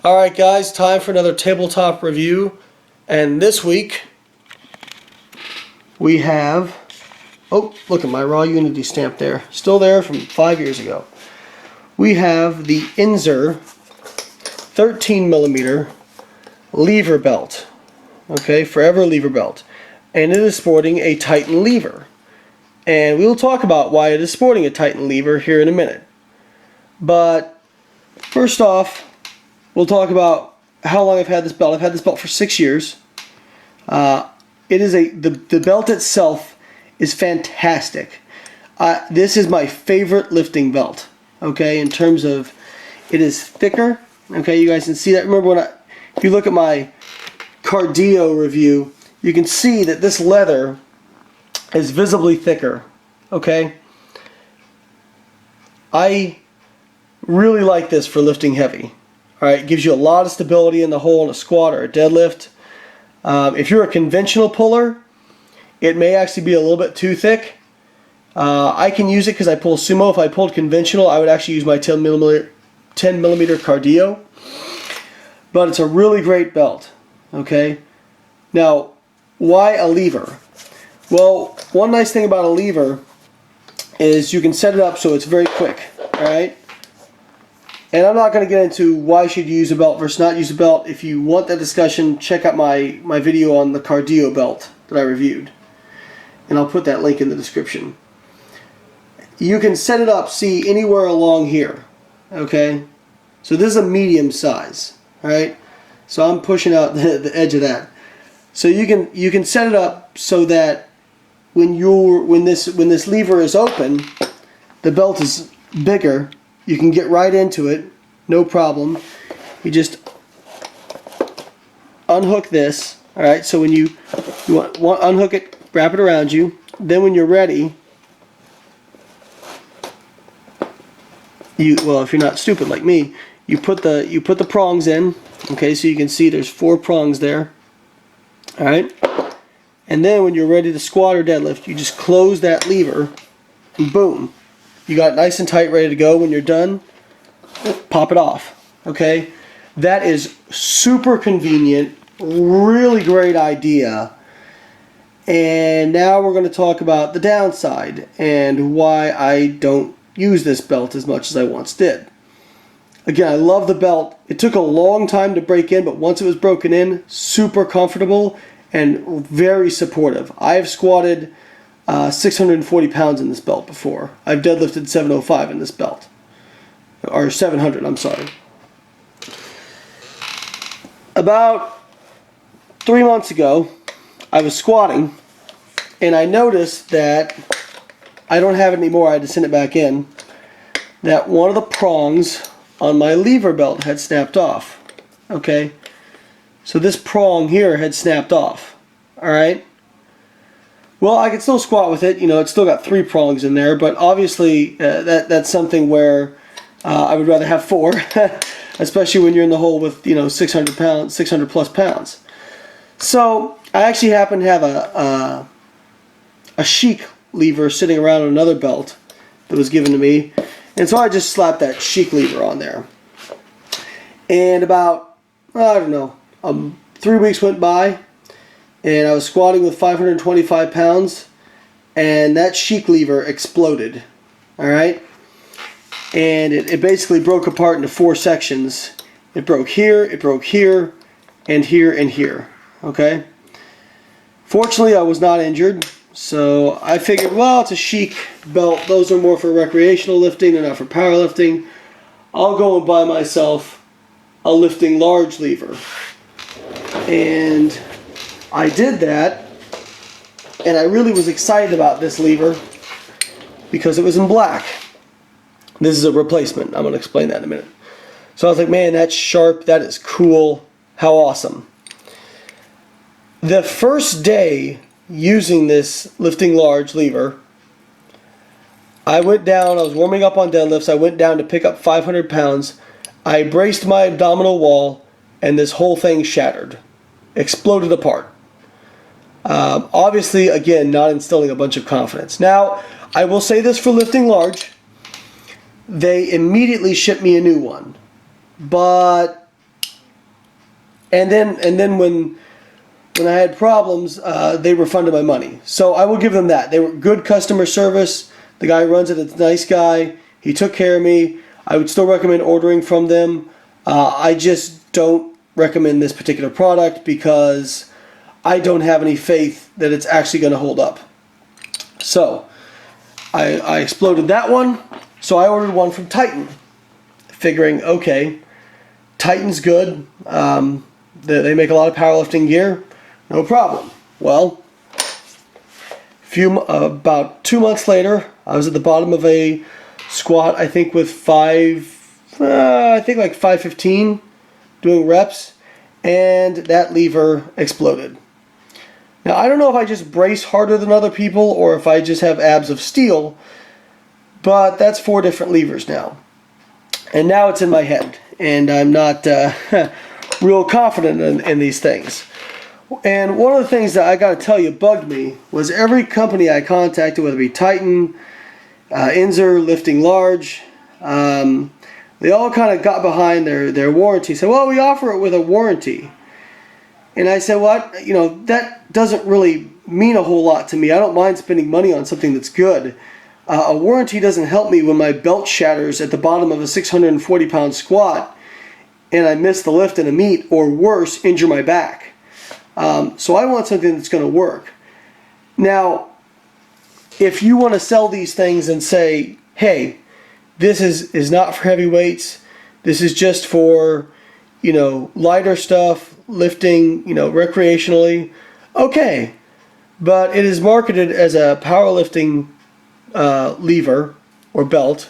Alright guys, time for another tabletop review, and this week we have, oh look at my Raw Unity stamp there, still there from 5 years ago. We have the Inzer 13mm lever belt, okay, forever lever belt, and it is sporting a Titan lever, and we will talk about why it is sporting a Titan lever here in a minute. But first off, we'll talk about how long I've had this belt. I've had this belt for 6 years. It is the belt itself is fantastic. This is my favorite lifting belt. Okay, in terms of it is thicker. Okay, you guys can see that. Remember if you look at my cardio review, you can see that this leather is visibly thicker. Okay, I really like this for lifting heavy. Alright, it gives you a lot of stability in the hole in a squat or a deadlift. If you're a conventional puller, it may actually be a little bit too thick. I can use it because I pull sumo. If I pulled conventional, I would actually use my 10mm cardio. But it's a really great belt. Okay. Now, why a lever? Well, one nice thing about a lever is you can set it up so it's very quick. Alright. And I'm not going to get into why should you use a belt versus not use a belt. If you want that discussion, check out my video on the cardio belt that I reviewed. And I'll put that link in the description. You can set it up, see, anywhere along here. Okay? So this is a medium size. Alright? So I'm pushing out the edge of that. So you can set it up so that when this lever is open, the belt is bigger. You can get right into it, no problem. You just unhook this, all right? So when you want unhook it, wrap it around you. Then when you're ready, well, if you're not stupid like me, you put the prongs in. Okay, so you can see there's 4 prongs there. All right, and then when you're ready to squat or deadlift, you just close that lever, and boom. You got it nice and tight, ready to go. When you're done, pop it off. Okay? That is super convenient. Really great idea. And now we're going to talk about the downside and why I don't use this belt as much as I once did. Again, I love the belt. It took a long time to break in, but once it was broken in, super comfortable and very supportive. I have squatted 640 pounds in this belt before. I've deadlifted 705 in this belt. Or 700, I'm sorry. About 3 months ago, I was squatting, and I noticed that, I don't have it anymore, I had to send it back in, that one of the prongs on my lever belt had snapped off. Okay? So this prong here had snapped off. Alright? Well, I can still squat with it. You know, it's still got 3 prongs in there, but obviously that's something where I would rather have 4, especially when you're in the hole with 600 pounds, 600 plus pounds. So I actually happen to have a chic lever sitting around on another belt that was given to me, and so I just slapped that chic lever on there. And about 3 weeks went by. And I was squatting with 525 pounds, and that chic lever exploded. Alright? And it basically broke apart into 4 sections. It broke here, and here, and here. Okay? Fortunately, I was not injured, so I figured, well, it's a chic belt. Those are more for recreational lifting, they're not for powerlifting. I'll go and buy myself a lifting large lever. And I did that, and I really was excited about this lever because it was in black. This is a replacement. I'm going to explain that in a minute. So I was like, man, that's sharp. That is cool. How awesome. The first day using this lifting large lever, I went down. I was warming up on deadlifts. I went down to pick up 500 pounds. I braced my abdominal wall, and this whole thing shattered. Exploded apart. Obviously, again, not instilling a bunch of confidence. Now, I will say this for lifting large. They immediately shipped me a new one. But and then when I had problems, they refunded my money. So I will give them that. They were good customer service. The guy who runs it is a nice guy. He took care of me. I would still recommend ordering from them. I just don't recommend this particular product because I don't have any faith that it's actually going to hold up. So I exploded that one. So I ordered one from Titan, figuring, okay, Titan's good. They make a lot of powerlifting gear. No problem. Well, about 2 months later, I was at the bottom of a squat, I think with 515 doing reps, and that lever exploded. Now, I don't know if I just brace harder than other people or if I just have abs of steel, but that's 4 different levers now. And now it's in my head, and I'm not real confident in these things. And one of the things that I got to tell you bugged me was every company I contacted, whether it be Titan, Inzer, Lifting Large, they all kind of got behind their warranty. Said, well, we offer it with a warranty. And I said, well, that doesn't really mean a whole lot to me. I don't mind spending money on something that's good. A warranty doesn't help me when my belt shatters at the bottom of a 640-pound squat and I miss the lift in a meet, or worse, injure my back. So I want something that's going to work. Now, if you want to sell these things and say, hey, this is not for heavy weights, this is just for, lighter stuff, lifting, recreationally, okay. But it is marketed as a powerlifting lever or belt.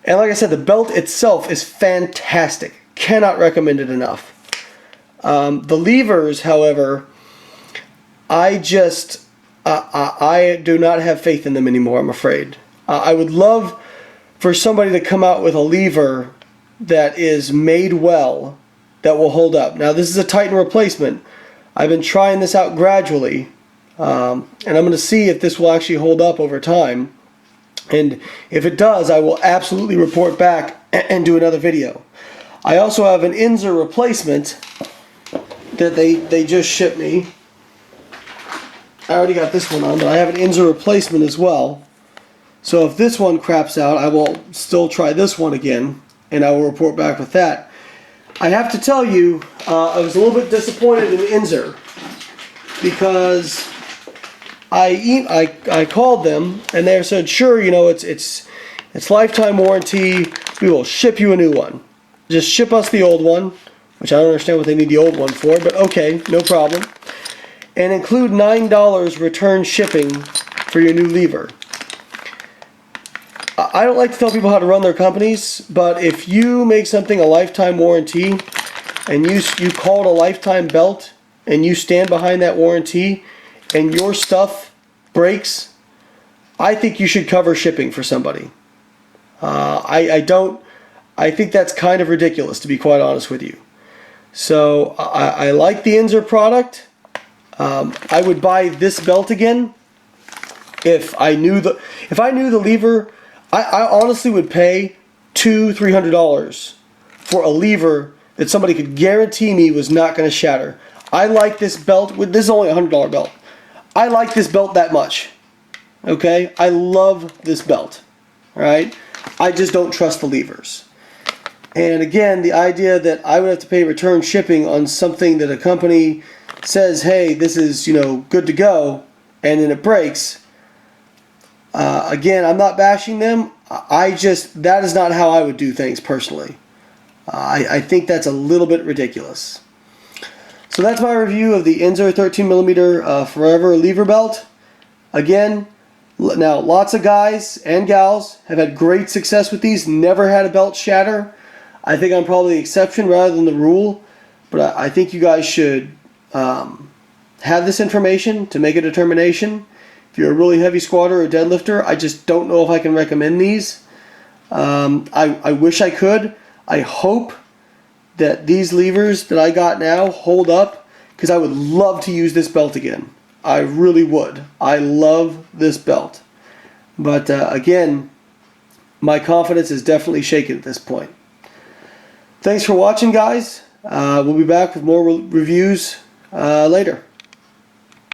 And like I said, the belt itself is fantastic. Cannot recommend it enough. The levers, however, I do not have faith in them anymore, I'm afraid. I would love for somebody to come out with a lever that is made well, that will hold up. Now, this is a Titan replacement. I've been trying this out gradually, and I'm going to see if this will actually hold up over time. And if it does, I will absolutely report back and do another video. I also have an Inzer replacement that they just shipped me. I already got this one on, but I have an Inzer replacement as well. So if this one craps out, I will still try this one again, and I will report back with that. I have to tell you, I was a little bit disappointed in Inzer because I called them and they said, sure, it's lifetime warranty. We will ship you a new one. Just ship us the old one, which I don't understand what they need the old one for, but okay, no problem. And include $9 return shipping for your new lever. I don't like to tell people how to run their companies, but if you make something a lifetime warranty and you call it a lifetime belt and you stand behind that warranty and your stuff breaks, I think you should cover shipping for somebody. I think that's kind of ridiculous, to be quite honest with you. So I like the Inzer product. I would buy this belt again if I knew the lever. I honestly would pay $200-300 for a lever that somebody could guarantee me was not going to shatter. I like this belt. This is only a $100 belt. I like this belt that much. Okay? I love this belt. Alright? I just don't trust the levers. And again, the idea that I would have to pay return shipping on something that a company says, hey, this is, good to go, and then it breaks. Again, I'm not bashing them. That is not how I would do things personally. I think that's a little bit ridiculous. So that's my review of the Inzer 13mm Forever lever belt. Again, now lots of guys and gals have had great success with these, never had a belt shatter. I think I'm probably the exception rather than the rule, but I think you guys should have this information to make a determination. If you're a really heavy squatter or deadlifter, I just don't know if I can recommend these. I wish I could. I hope that these levers that I got now hold up, because I would love to use this belt again. I really would. I love this belt. But again, my confidence is definitely shaken at this point. Thanks for watching, guys. We'll be back with more reviews later.